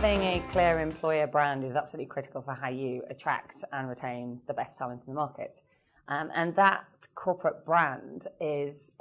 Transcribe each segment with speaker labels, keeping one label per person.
Speaker 1: Having a clear employer brand is absolutely critical for how you attract and retain the best talent in the market. And that corporate brand is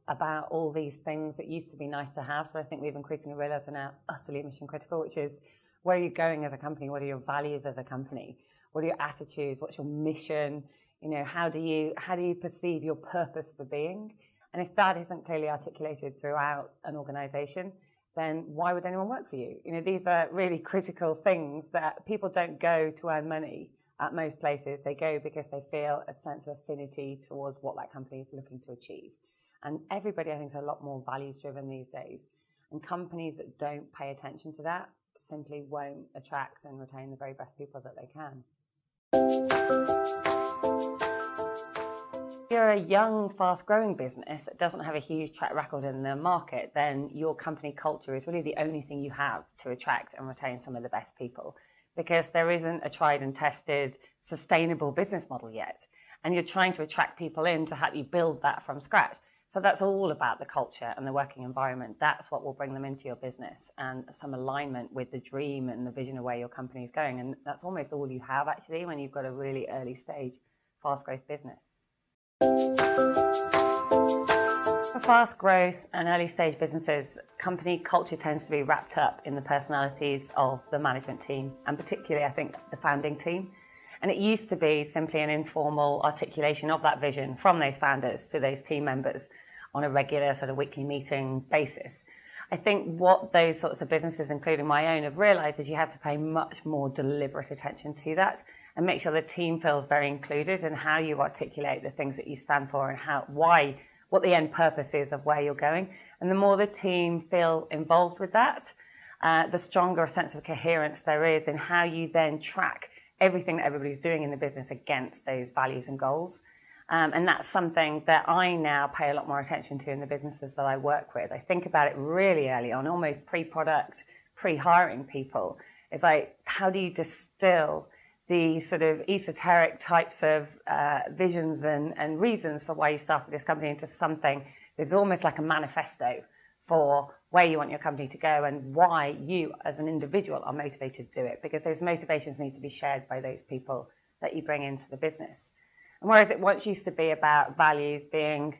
Speaker 1: about all these things that used to be nice to have. So I think we've increasingly realised are now utterly mission critical, which is where are you going as a company? What are your values as a company? What are your attitudes? What's your mission? You know, how do you perceive your purpose for being? And if that isn't clearly articulated throughout an organisation, then why would anyone work for you? You know, these are really critical things that people don't go to earn money at most places. They go because they feel a sense of affinity towards what that company is looking to achieve. And everybody, I think, is a lot more values-driven these days. And companies that don't pay attention to that simply won't attract and retain the very best people that they can. If you're a young, fast-growing business that doesn't have a huge track record in the market, then your company culture is really the only thing you have to attract and retain some of the best people, because there isn't a tried and tested, sustainable business model yet. And you're trying to attract people in to help you build that from scratch. So that's all about the culture and the working environment. That's what will bring them into your business, and some alignment with the dream and the vision of where your company is going. And that's almost all you have, actually, when you've got a really early stage, fast growth business. For fast growth and early stage businesses, company culture tends to be wrapped up in the personalities of the management team, and particularly, I think, the founding team. And it used to be simply an informal articulation of that vision from those founders to those team members on a regular sort of weekly meeting basis. I think what those sorts of businesses, including my own, have realised is you have to pay much more deliberate attention to that and make sure the team feels very included in how you articulate the things that you stand for and what the end purpose is of where you're going. And the more the team feel involved with that, the stronger a sense of coherence there is in how you then track everything that everybody's doing in the business against those values and goals. And that's something that I now pay a lot more attention to in the businesses that I work with. I think about it really early on, almost pre-product, pre-hiring people. It's like, how do you distill the sort of esoteric types of visions and reasons for why you started this company into something that's almost like a manifesto for where you want your company to go and why you as an individual are motivated to do it, because those motivations need to be shared by those people that you bring into the business. And whereas it once used to be about values being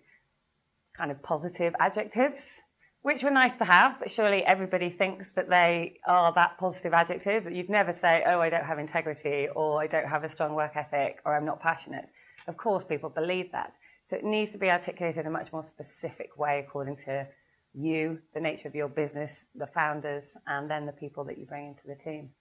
Speaker 1: kind of positive adjectives, which were nice to have, but surely everybody thinks that they are that positive adjective, that you'd never say, oh, I don't have integrity, or I don't have a strong work ethic, or I'm not passionate. Of course, people believe that. So it needs to be articulated in a much more specific way according to you, the nature of your business, the founders, and then the people that you bring into the team.